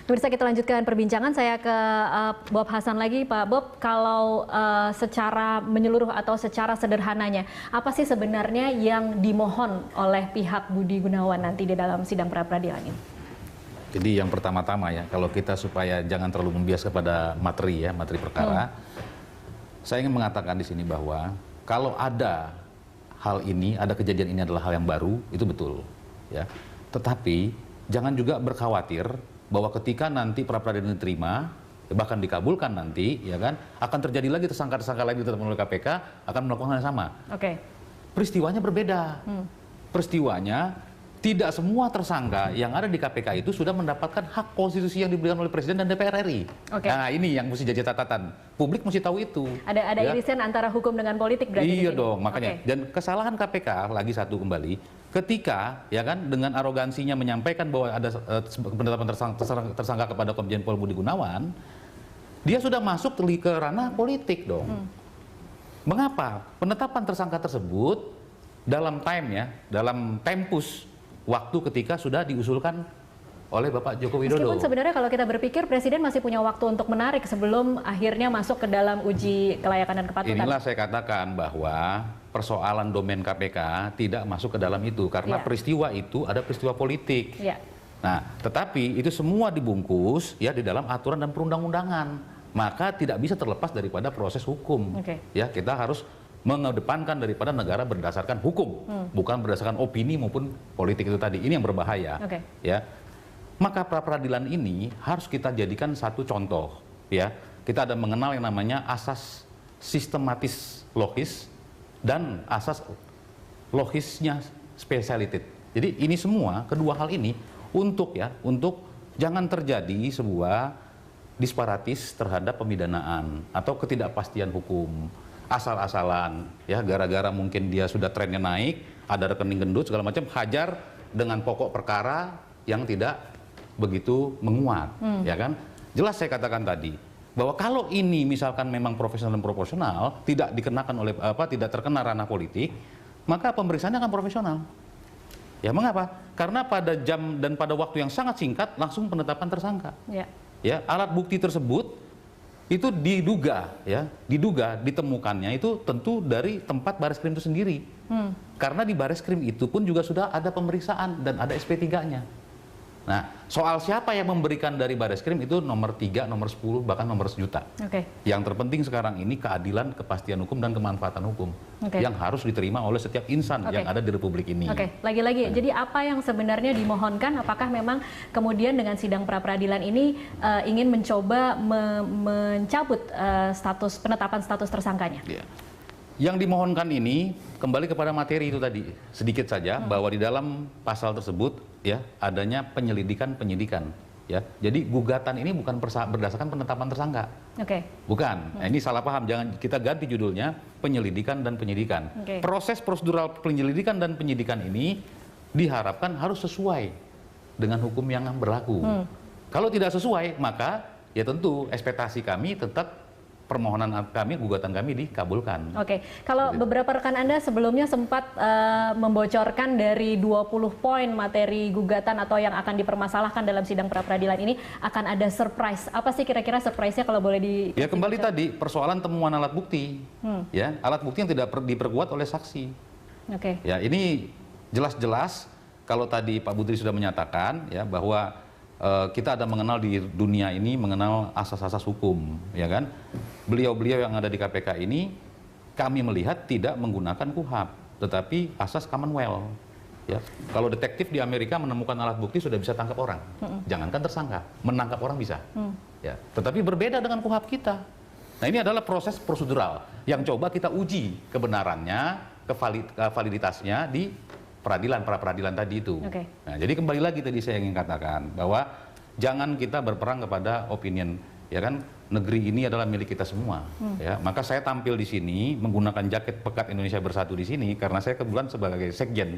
Bisa kita lanjutkan perbincangan. Saya ke Bob Hasan lagi, Pak Bob. Kalau secara menyeluruh atau secara sederhananya, apa sih sebenarnya yang dimohon oleh pihak Budi Gunawan nanti di dalam sidang pra-peradilan ini? Jadi yang pertama-tama ya, kalau kita supaya jangan terlalu membias kepada materi ya, materi perkara, saya ingin mengatakan di sini bahwa kalau ada hal ini, ada kejadian ini adalah hal yang baru, itu betul ya. Tetapi jangan juga berkhawatir bahwa ketika nanti pra-peradilan diterima, bahkan dikabulkan nanti, ya kan, akan terjadi lagi tersangka-tersangka lain ditetapkan oleh KPK akan melakukan hal yang sama. Oke. Peristiwanya berbeda. Peristiwanya tidak semua tersangka yang ada di KPK itu sudah mendapatkan hak konstitusi yang diberikan oleh Presiden dan DPR RI. Oke. Nah, ini yang mesti jadi catatan. Publik mesti tahu itu. Ada ya. irisan antara hukum dengan politik berarti di Iya sini? dong, makanya. Oke. Dan kesalahan KPK lagi satu kembali, ketika ya kan dengan arogansinya menyampaikan bahwa ada penetapan tersangka kepada Komjen Pol Budi Gunawan, dia sudah masuk ke ranah politik dong. Mengapa? Penetapan tersangka tersebut dalam dalam tempus waktu ketika sudah diusulkan oleh Bapak Joko Widodo. Meskipun sebenarnya kalau kita berpikir Presiden masih punya waktu untuk menarik sebelum akhirnya masuk ke dalam uji kelayakan dan kepatutan. Inilah saya katakan bahwa persoalan domain KPK tidak masuk ke dalam itu karena peristiwa itu ada peristiwa politik. Nah, tetapi itu semua dibungkus ya di dalam aturan dan perundang-undangan. Maka tidak bisa terlepas daripada proses hukum. Ya, kita harus mengedepankan daripada negara berdasarkan hukum, bukan berdasarkan opini maupun politik itu tadi. Ini yang berbahaya. Ya. Maka pra-peradilan ini harus kita jadikan satu contoh. Ya, kita ada mengenal yang namanya asas sistematis logis dan asas logisnya speciality. Jadi ini semua kedua hal ini untuk jangan terjadi sebuah disparatis terhadap pemidanaan atau ketidakpastian hukum. Asal-asalan ya, gara-gara mungkin dia sudah trennya naik, ada rekening gendut segala macam, hajar dengan pokok perkara yang tidak begitu menguat, ya kan? Jelas saya katakan tadi bahwa kalau ini misalkan memang profesional dan proporsional, tidak dikenakan oleh tidak terkena ranah politik, maka pemeriksaannya akan profesional. Ya, mengapa? Karena pada jam dan pada waktu yang sangat singkat langsung penetapan tersangka. Ya, alat bukti tersebut itu diduga ditemukannya itu tentu dari tempat Bareskrim itu sendiri. Karena di Bareskrim itu pun juga sudah ada pemeriksaan dan ada SP3-nya. Nah, soal siapa yang memberikan dari Bareskrim itu nomor 3, nomor 10, bahkan nomor sejuta. Yang terpenting sekarang ini keadilan, kepastian hukum, dan kemanfaatan hukum yang harus diterima oleh setiap insan yang ada di Republik ini. Lagi-lagi, jadi apa yang sebenarnya dimohonkan? Apakah memang kemudian dengan sidang pra-peradilan ini ingin mencoba mencabut penetapan status tersangkanya? Yang dimohonkan ini kembali kepada materi itu tadi sedikit saja bahwa di dalam pasal tersebut ya adanya penyidikan ya. Jadi gugatan ini bukan berdasarkan penetapan tersangka. Bukan. Nah, ini salah paham, jangan kita ganti judulnya penyelidikan dan penyidikan. Proses prosedural penyelidikan dan penyidikan ini diharapkan harus sesuai dengan hukum yang berlaku. Kalau tidak sesuai maka ya tentu ekspektasi kami tetap permohonan kami, gugatan kami dikabulkan. Kalau beberapa rekan Anda sebelumnya sempat membocorkan dari 20 poin materi gugatan atau yang akan dipermasalahkan dalam sidang pra-peradilan ini akan ada surprise. Apa sih kira-kira surprise-nya kalau boleh di... Ya kembali tadi, persoalan temuan alat bukti. Ya, alat bukti yang tidak diperkuat oleh saksi. Ya, ini jelas-jelas kalau tadi Pak Budri sudah menyatakan ya bahwa kita ada mengenal di dunia ini mengenal asas-asas hukum, ya kan? Beliau-beliau yang ada di KPK ini kami melihat tidak menggunakan KUHAP, tetapi asas Commonwealth. Ya, kalau detektif di Amerika menemukan alat bukti sudah bisa tangkap orang, jangankan tersangka, menangkap orang bisa. Ya, tetapi berbeda dengan KUHAP kita. Nah, ini adalah proses prosedural yang coba kita uji kebenarannya, validitasnya di pra-peradilan tadi itu. Nah, jadi kembali lagi tadi saya ingin katakan bahwa jangan kita berperang kepada opinion, ya kan? Negeri ini adalah milik kita semua. Ya, maka saya tampil di sini menggunakan jaket Pekat Indonesia Bersatu di sini karena saya kebetulan sebagai sekjen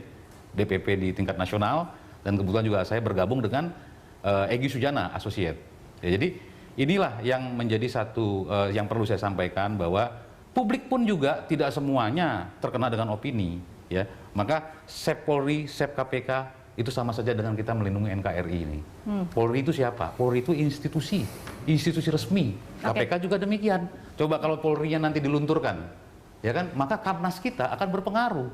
DPP di tingkat nasional dan kebetulan juga saya bergabung dengan Egy Sujana Associate. Ya, jadi inilah yang menjadi satu yang perlu saya sampaikan bahwa publik pun juga tidak semuanya terkena dengan opini. Ya, maka Sep Polri, Sep KPK itu sama saja dengan kita melindungi NKRI ini. Polri itu siapa? Polri itu institusi resmi. KPK juga demikian. Coba kalau Polri-nya nanti dilunturkan, ya kan, maka Kamnas kita akan berpengaruh.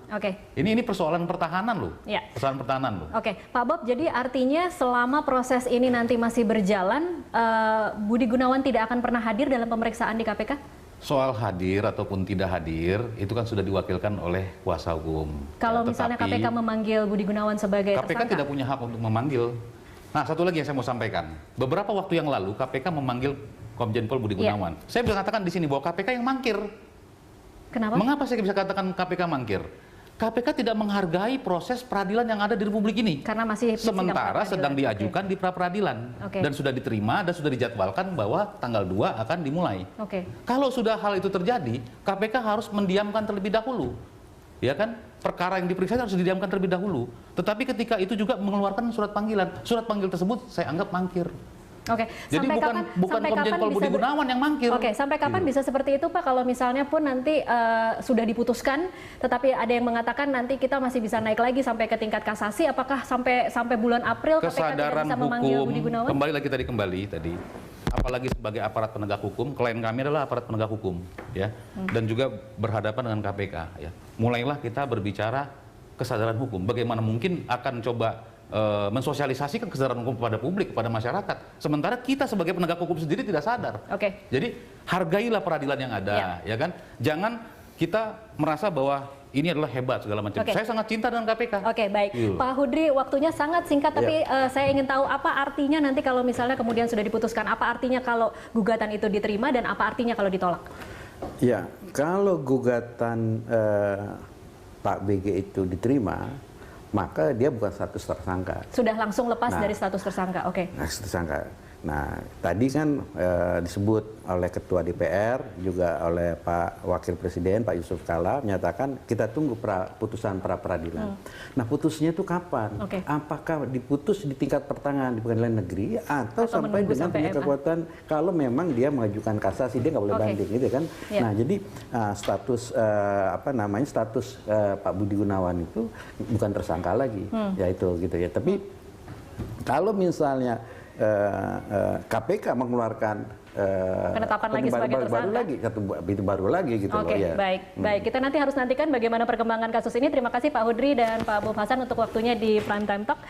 Ini persoalan pertahanan loh. Persoalan pertahanan loh. Pak Bob, jadi artinya selama proses ini nanti masih berjalan, Budi Gunawan tidak akan pernah hadir dalam pemeriksaan di KPK? Soal hadir ataupun tidak hadir itu kan sudah diwakilkan oleh kuasa hukum. Kalau misalnya KPK memanggil Budi Gunawan sebagai KPK tidak punya hak untuk memanggil. Nah, satu lagi yang saya mau sampaikan. Beberapa waktu yang lalu KPK memanggil Komjen Pol Budi Gunawan. Saya bisa katakan di sini bahwa KPK yang mangkir. Kenapa? Mengapa saya bisa katakan KPK mangkir? KPK tidak menghargai proses peradilan yang ada di Republik ini. Karena masih sementara sedang diajukan di pra-peradilan dan sudah diterima dan sudah dijadwalkan bahwa tanggal 2 akan dimulai. Kalau sudah hal itu terjadi, KPK harus mendiamkan terlebih dahulu. Ya kan? Perkara yang diperiksa harus didiamkan terlebih dahulu. Tetapi ketika itu juga mengeluarkan surat panggilan. Surat panggil tersebut saya anggap mangkir. Jadi bukan Komjen Pol Budi Gunawan yang mangkir. Sampai kapan bisa seperti itu, Pak? Kalau misalnya pun nanti sudah diputuskan, tetapi ada yang mengatakan nanti kita masih bisa naik lagi sampai ke tingkat kasasi, apakah sampai bulan April KPK tidak bisa memanggil Budi Gunawan? Kembali tadi. Apalagi sebagai aparat penegak hukum, klien kami adalah aparat penegak hukum, ya, dan juga berhadapan dengan KPK. Ya. Mulailah kita berbicara kesadaran hukum. Bagaimana mungkin akan coba mensosialisasikan kesadaran hukum kepada publik, kepada masyarakat. Sementara kita sebagai penegak hukum sendiri tidak sadar. Jadi hargailah peradilan yang ada, ya kan? Jangan kita merasa bahwa ini adalah hebat segala macam. Saya sangat cinta dengan KPK. Baik. Pak Hudri, waktunya sangat singkat, tapi saya ingin tahu apa artinya nanti kalau misalnya kemudian sudah diputuskan, apa artinya kalau gugatan itu diterima dan apa artinya kalau ditolak? Ya, kalau gugatan Pak BG itu diterima, maka dia bukan status tersangka. Sudah langsung lepas dari status tersangka, tersangka. Nah, tadi kan disebut oleh Ketua DPR, juga oleh Pak Wakil Presiden, Pak Yusuf Kala, menyatakan kita tunggu putusan pra-peradilan. Nah, putusnya itu kapan? Apakah diputus di tingkat pertengahan di pengadilan negeri, atau sampai dengan punya kekuatan kalau memang dia mengajukan kasasi, dia nggak boleh banding, gitu kan? Nah, jadi status status Pak Budi Gunawan itu bukan tersangka lagi, yaitu gitu ya. Tapi kalau misalnya KPK mengeluarkan penetapan lagi sebagai tersangka, baru lagi gitu loh. Baik. Kita nanti harus nantikan bagaimana perkembangan kasus ini. Terima kasih Pak Hudri dan Pak Bob Hasan untuk waktunya di Prime Time Talk.